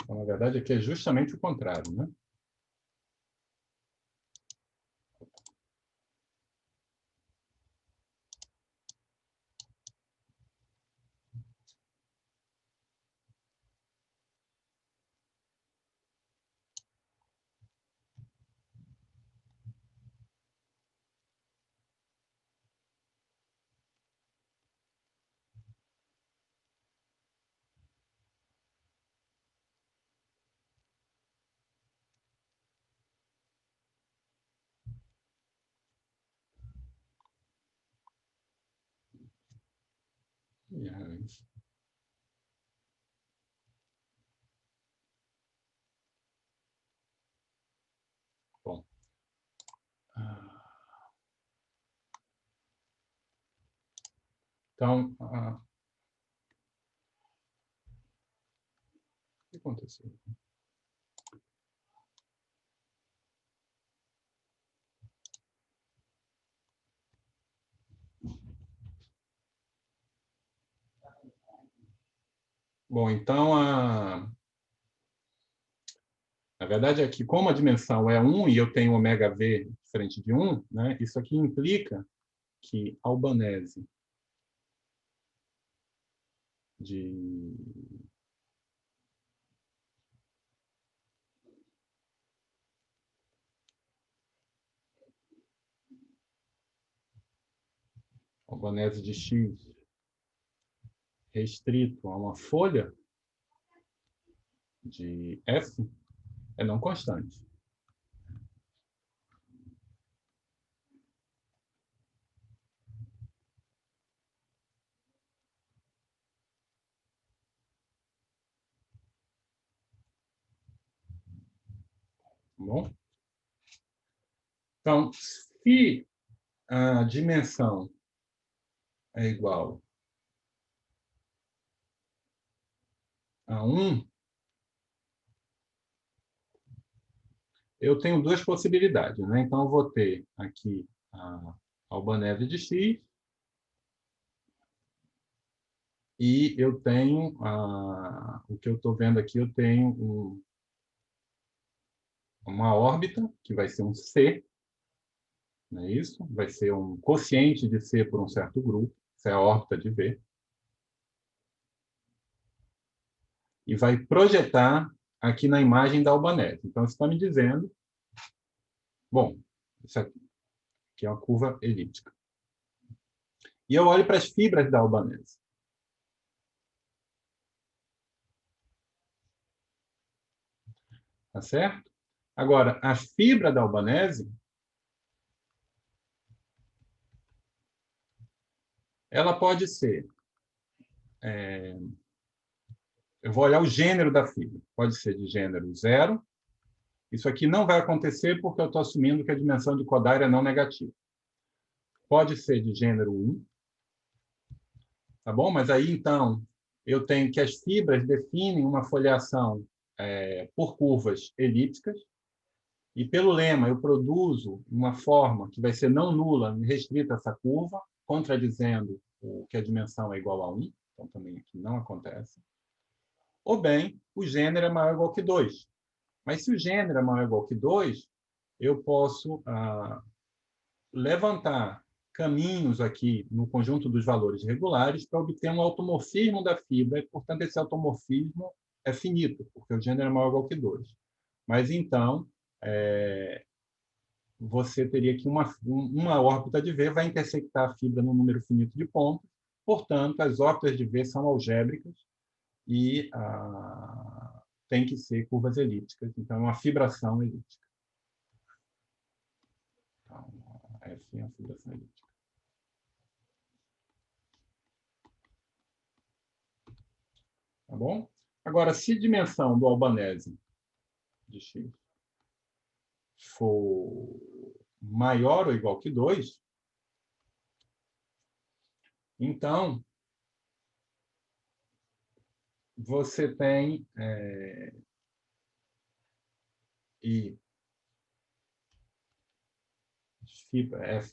na verdade, aqui é justamente o contrário, né? Yes. Bom. Então, o que aconteceu? Bom, então, na verdade é que como a dimensão é 1 e eu tenho ômega V diferente de 1, né, isso aqui implica que Albanese de Albanese de X restrito a uma folha de F é não constante. Tá bom? Então, se a dimensão é igual a 1, eu tenho duas possibilidades, né? Então, eu vou ter aqui a Albanese de X e eu tenho, o que eu estou vendo aqui, eu tenho uma órbita, que vai ser um C, não é isso? Vai ser um quociente de C por um certo grupo, essa é a órbita de V. E vai projetar aqui na imagem da Albanese. Então, isso está me dizendo... Bom, isso aqui é uma curva elíptica. E eu olho para as fibras da Albanese. Tá certo? Agora, a fibra da albanese, ela pode ser... eu vou olhar o gênero da fibra. Pode ser de gênero 0. Isso aqui não vai acontecer porque eu estou assumindo que a dimensão de Kodaira é não negativa. Pode ser de gênero 1. Tá bom? Mas aí, então, eu tenho que as fibras definem uma foliação por curvas elípticas, e pelo lema eu produzo uma forma que vai ser não nula, restrita a essa curva, contradizendo que a dimensão é igual a 1, então também aqui não acontece. Ou bem, o gênero é maior ou igual que 2. Mas se o gênero é maior ou igual que 2, eu posso levantar caminhos aqui no conjunto dos valores regulares para obter um automorfismo da fibra, e, portanto, esse automorfismo é finito, porque o gênero é maior ou igual que 2. Mas, então, você teria que uma órbita de V vai intersectar a fibra num número finito de pontos, portanto, as órbitas de V são algébricas e tem que ser curvas elípticas, então, é uma fibração elíptica. Então, F é a fibração elíptica. Tá bom? Agora, se a dimensão do albanese de x for maior ou igual que 2, então você tem F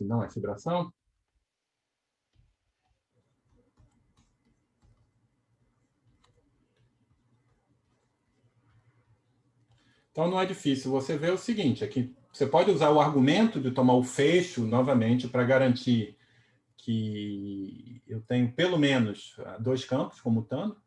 não é fibração. Então, não é difícil. Você vê o seguinte, aqui você pode usar o argumento de tomar o fecho novamente para garantir que eu tenho pelo menos 2 campos comutando.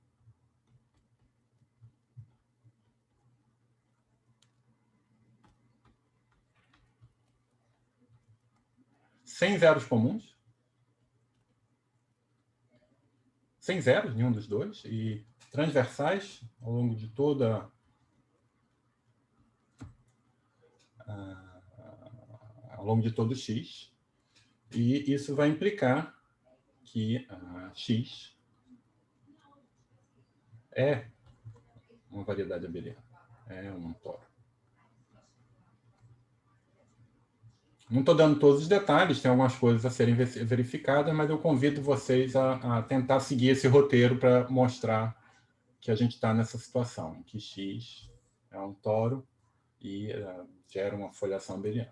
Sem zeros comuns. Sem zeros, nenhum dos dois. E transversais ao longo de toda... ao longo de todo x. E isso vai implicar que x é uma variedade abeliana, é um toro. Não estou dando todos os detalhes, tem algumas coisas a serem verificadas, mas eu convido vocês a tentar seguir esse roteiro para mostrar que a gente está nessa situação, que x é um toro e gera uma foliação abeliana.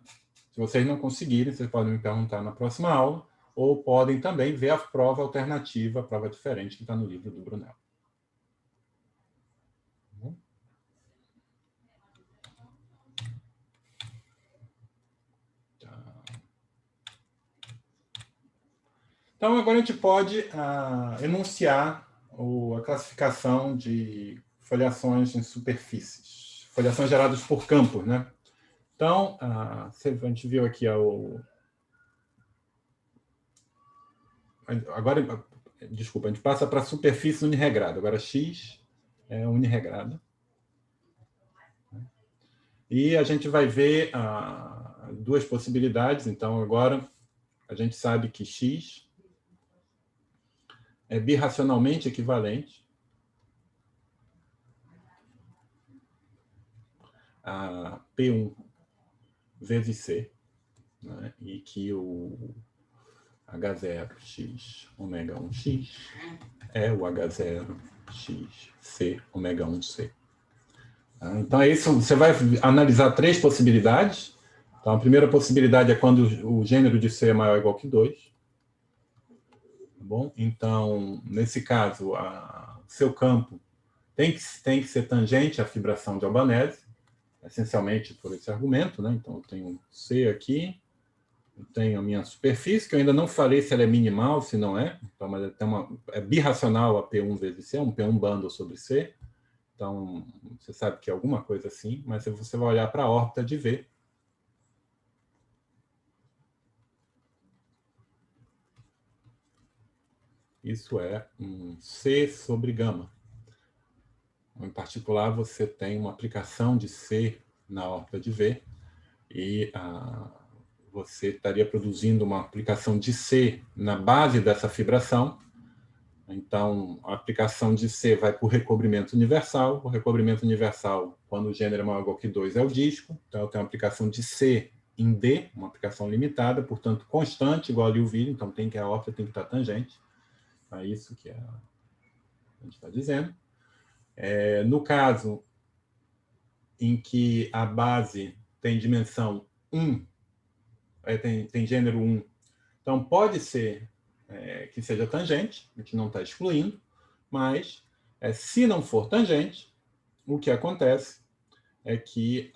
Se vocês não conseguirem, vocês podem me perguntar na próxima aula, ou podem também ver a prova alternativa, a prova diferente que está no livro do Brunel. Então, agora a gente pode enunciar a classificação de foliações em superfícies. Foliações geradas por campos, né? Então, a gente viu aqui agora, desculpa, a gente passa para a superfície unirregrada. Agora, X é unirregrada. E a gente vai ver duas possibilidades. Então, agora, a gente sabe que X é birracionalmente equivalente a P1 vezes C, né? E que o H0x ômega 1x é o H0x C ômega 1C. Então, é isso. Você vai analisar 3 possibilidades. Então, a primeira possibilidade é quando o gênero de C é maior ou igual que 2. Tá bom? Então, nesse caso, seu campo tem que ser tangente à fibração de Albanese, essencialmente por esse argumento, né? Então, eu tenho C aqui, eu tenho a minha superfície, que eu ainda não falei se ela é minimal, se não é. Então, mas é birracional a P1 vezes C, um P1 bundle sobre C. Então, você sabe que é alguma coisa assim, mas você vai olhar para a órbita de V. Isso é um C sobre gama. Em particular, você tem uma aplicação de C na órbita de V e você estaria produzindo uma aplicação de C na base dessa fibração. Então, a aplicação de C vai para o recobrimento universal. O recobrimento universal, quando o gênero é maior ou igual que 2, é o disco. Então, eu tenho uma aplicação de C em D, uma aplicação limitada, portanto, constante, igual ali o vídeo. Então, a órbita tem que estar tangente. É isso que a gente está dizendo. No caso em que a base tem dimensão 1, tem gênero 1, então pode ser que seja tangente, a gente não está excluindo, mas se não for tangente, o que acontece é que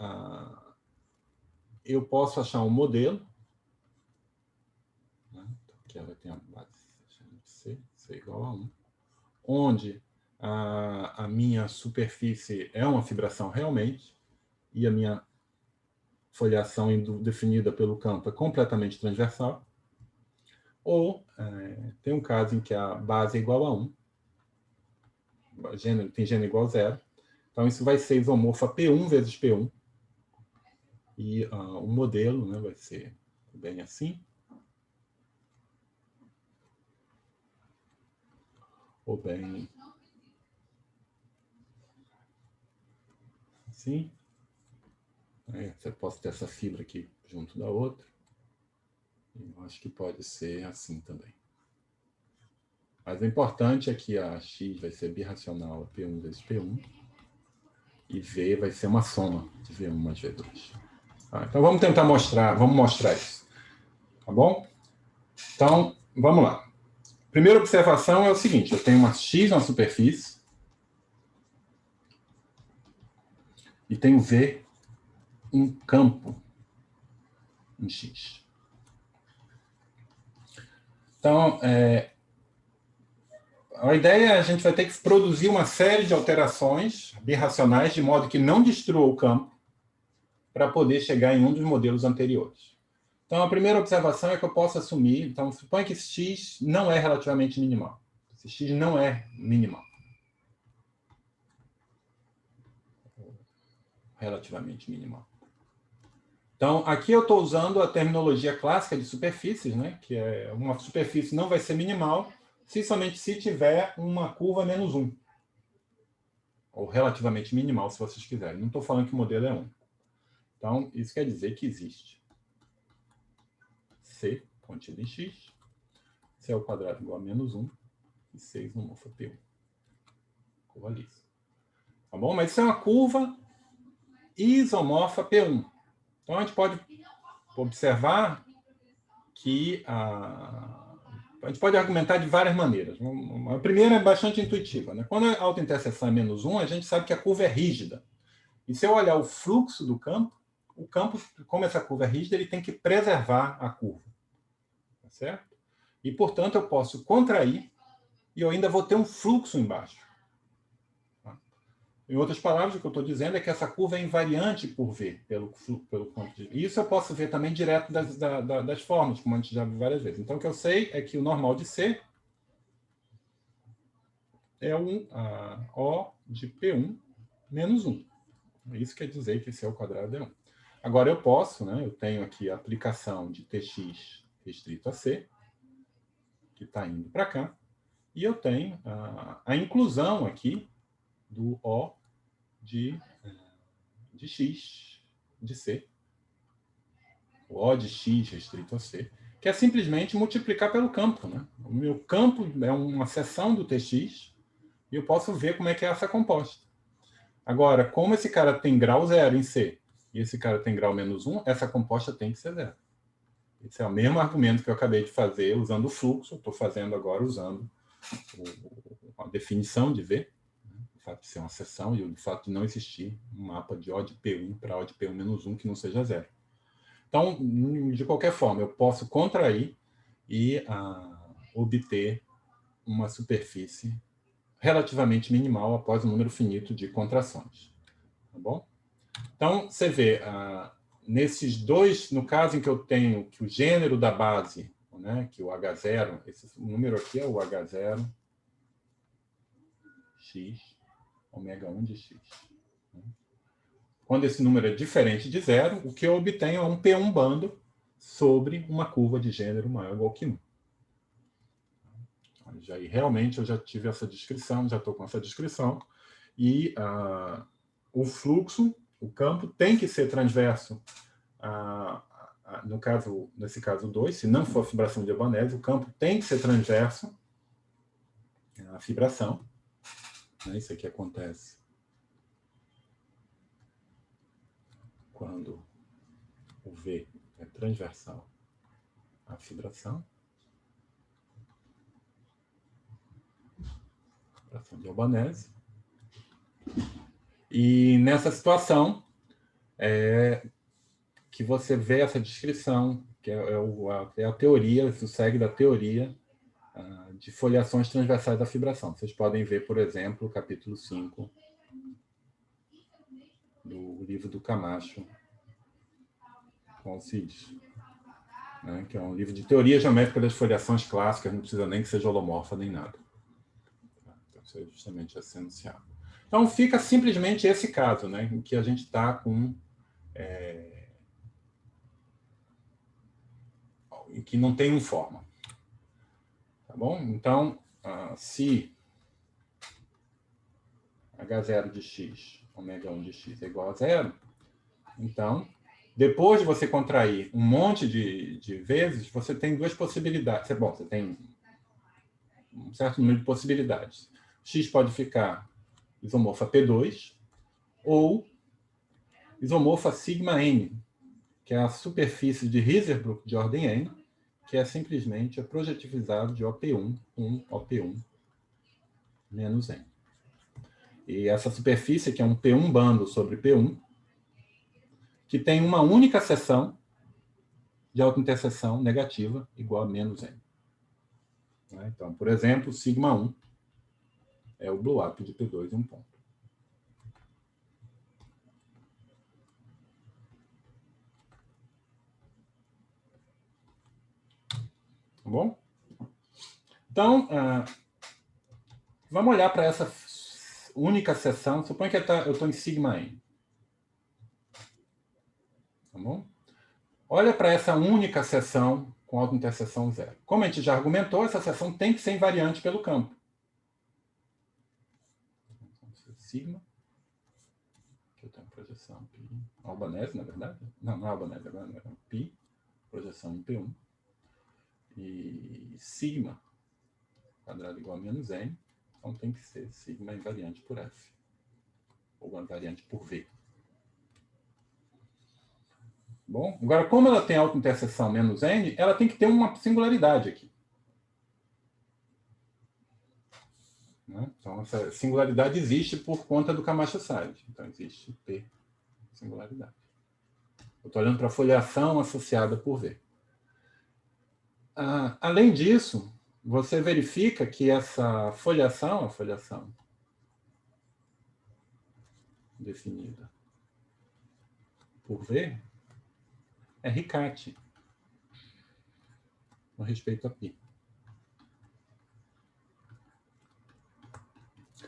eu posso achar um modelo, né, que ela tem a base C igual a 1, onde a minha superfície é uma fibração realmente, e a minha foliação definida pelo campo é completamente transversal, ou tem um caso em que a base é igual a 1, tem gênero igual a 0, então isso vai ser isomorfa P1 vezes P1, e o modelo, né, vai ser bem assim, ou bem assim. Você pode ter essa fibra aqui junto da outra. Eu acho que pode ser assim também. Mas o importante é que a x vai ser birracional a P1 vezes P1, e V vai ser uma soma de V1 mais V2. Então vamos tentar mostrar isso. Tá bom? Então, vamos lá. Primeira observação é o seguinte: eu tenho uma x na superfície e tenho V um campo em x. Então, a ideia é a gente vai ter que produzir uma série de alterações birracionais de modo que não destrua o campo para poder chegar em um dos modelos anteriores. Então, a primeira observação é que eu posso assumir, então, suponha que esse x não é relativamente minimal. Esse x não é minimal. Relativamente minimal. Então, aqui eu estou usando a terminologia clássica de superfícies, né? Que é uma superfície não vai ser minimal somente se tiver uma curva menos 1. Ou relativamente minimal, se vocês quiserem. Não estou falando que o modelo é 1. Então, isso quer dizer que existe C contido em x, C ao quadrado igual a menos 1, e 6 no morfo P1. Curva lisa. Tá bom? Mas isso é uma curva isomorfa P1. Então, a gente pode observar que a gente pode argumentar de várias maneiras. A primeira é bastante intuitiva, né? Quando a autointerseção é menos 1, a gente sabe que a curva é rígida. E se eu olhar o fluxo do campo, o campo, como essa curva é rígida, ele tem que preservar a curva. Tá certo? E, portanto, eu posso contrair e eu ainda vou ter um fluxo embaixo. Em outras palavras, o que eu estou dizendo é que essa curva é invariante por V, pelo campo de... E isso eu posso ver também direto das formas, como a gente já viu várias vezes. Então, o que eu sei é que o normal de C é O de P1 menos 1. Isso quer dizer que C ao quadrado é 1. Agora, eu posso, né, eu tenho aqui a aplicação de Tx restrito a C, que está indo para cá, e eu tenho a inclusão aqui do O de x de C, o O de x restrito a C, que é simplesmente multiplicar pelo campo. Né? O meu campo é uma seção do Tx, e eu posso ver como é que é essa composta. Agora, como esse cara tem grau 0 em C, e esse cara tem grau menos 1, essa composta tem que ser 0. Esse é o mesmo argumento que eu acabei de fazer usando o fluxo, estou fazendo agora usando a definição de V, o fato de ser uma seção e o fato de não existir um mapa de O de P1 para O de P1 menos 1 que não seja 0. Então, de qualquer forma, eu posso contrair e obter uma superfície relativamente minimal após um número finito de contrações. Tá bom? Então, você vê, nesses dois, no caso em que eu tenho que o gênero da base, né, que o H0, esse número aqui é o H0, X, ômega 1 de x. Quando esse número é diferente de zero, o que eu obtenho é um P1 bando sobre uma curva de gênero maior ou igual que 1. Aí, realmente, eu já tive essa descrição, já estou com essa descrição, e o fluxo, o campo, tem que ser transverso. Nesse caso 2, se não for fibração de Albanese, o campo tem que ser transverso à fibração. Isso aqui acontece quando o V é transversal à fibração. Fibração de Albanese. E nessa situação, que você vê essa descrição, que é a teoria, isso segue da teoria de foliações transversais da fibração. Vocês podem ver, por exemplo, o capítulo 5 do livro do Camacho com Alcides, né, que é um livro de teoria geométrica das foliações clássicas, não precisa nem que seja holomorfa nem nada. Então, isso é justamente esse enunciado. Então, fica simplesmente esse caso, né, em que a gente está com... em que não tem forma. Tá bom? Então, se H0 de x, ômega 1 de x é igual a zero, então, depois de você contrair um monte de vezes, você tem duas possibilidades. Bom, você tem um certo número de possibilidades. X pode ficar isomorfa P2 ou isomorfa sigma n, que é a superfície de Hirzebruch de ordem n, que é simplesmente a projetivizado de OP1 com OP1 menos n. E essa superfície, que é um P1 bando sobre P1, que tem uma única seção de autointerseção negativa igual a menos n. Então, por exemplo, sigma 1 é o blow up de P2 em um ponto. Tá bom? Então, vamos olhar para essa única seção. Suponha que eu estou em sigma n. Tá bom? Olha para essa única seção com autointerseção zero. Como a gente já argumentou, essa seção tem que ser invariante pelo campo. Sigma. Aqui eu tenho projeção π. Albanese, na verdade? Não é Albanese, agora não é. Π, projeção em P1. E sigma, quadrado igual a menos n. Então tem que ser sigma invariante por F. Ou invariante por V. Bom, agora, como ela tem autointerseção menos n, ela tem que ter uma singularidade aqui. Então, essa singularidade existe por conta do Camacho-Side. Então, existe P singularidade. Eu estou olhando para a foliação associada por V. Além disso, você verifica que essa foliação, a foliação definida por V, é Riccati com respeito a π.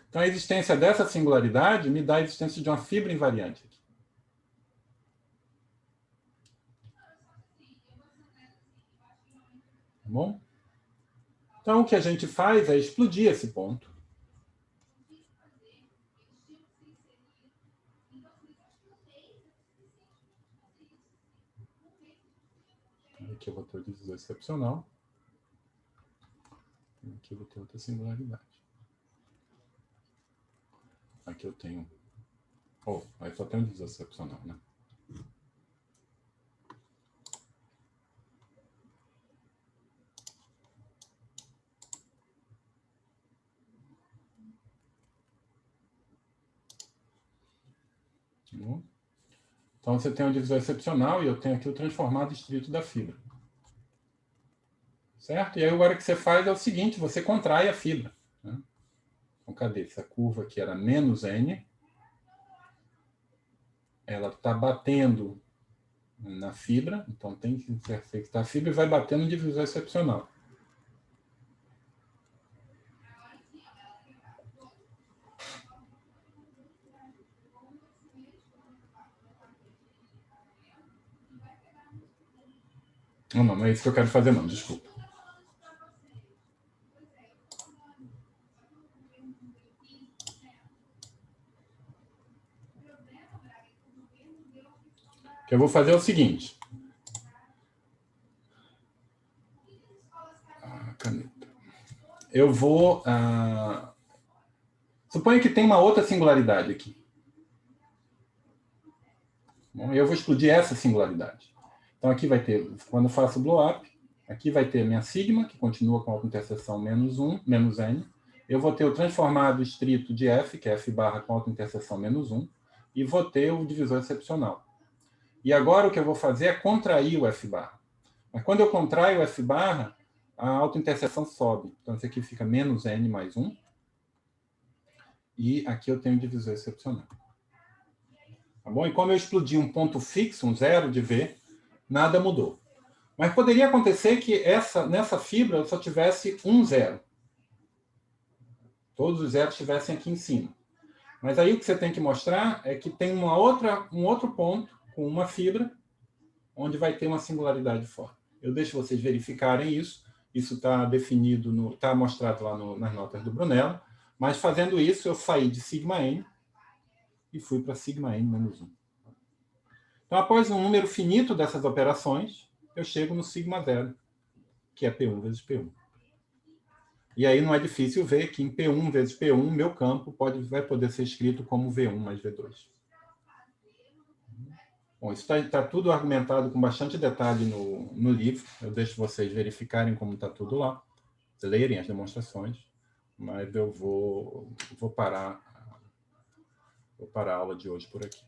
Então, a existência dessa singularidade me dá a existência de uma fibra invariante aqui. Tá bom? Então, o que a gente faz é explodir esse ponto. Aqui eu vou ter o divisor excepcional. Aqui eu vou ter outra singularidade. Aqui eu tenho... aí só tem um divisor excepcional, né? Então, você tem um divisor excepcional e eu tenho aqui o transformado estrito da fibra. Certo? E aí, agora o que você faz é o seguinte, você contrai a fibra. Né? Então, cadê? Essa curva aqui era menos n. Ela está batendo na fibra, então tem que intersectar a fibra e vai batendo no divisor excepcional. Não, não é isso que eu quero fazer, não, desculpa. O que eu vou fazer é o seguinte. Caneta. Eu vou... suponha que tem uma outra singularidade aqui. Bom, eu vou explodir essa singularidade. Então, aqui vai ter, quando eu faço o blow-up, aqui vai ter a minha sigma, que continua com a autointerseção -1, menos n. Eu vou ter o transformado estrito de f, que é f barra com autointerseção -1, e vou ter o divisor excepcional. E agora o que eu vou fazer é contrair o f barra. Mas quando eu contraio o f barra, a autointerseção sobe. Então, isso aqui fica -n mais 1. E aqui eu tenho o divisor excepcional. Tá bom? E como eu explodi um ponto fixo, um zero de V, nada mudou. Mas poderia acontecer que nessa fibra eu só tivesse um zero. Todos os zeros estivessem aqui em cima. Mas aí o que você tem que mostrar é que tem um outro ponto com uma fibra onde vai ter uma singularidade fora. Eu deixo vocês verificarem isso. Isso está definido, está mostrado lá nas notas do Brunello. Mas fazendo isso, eu saí de σn e fui para σn menos 1. Então, após um número finito dessas operações, eu chego no sigma zero, que é P1 vezes P1. E aí não é difícil ver que em P1 vezes P1, meu campo vai poder ser escrito como V1 mais V2. Bom, isso está tudo argumentado com bastante detalhe no livro. Eu deixo vocês verificarem como está tudo lá, lerem as demonstrações, mas eu vou parar a aula de hoje por aqui.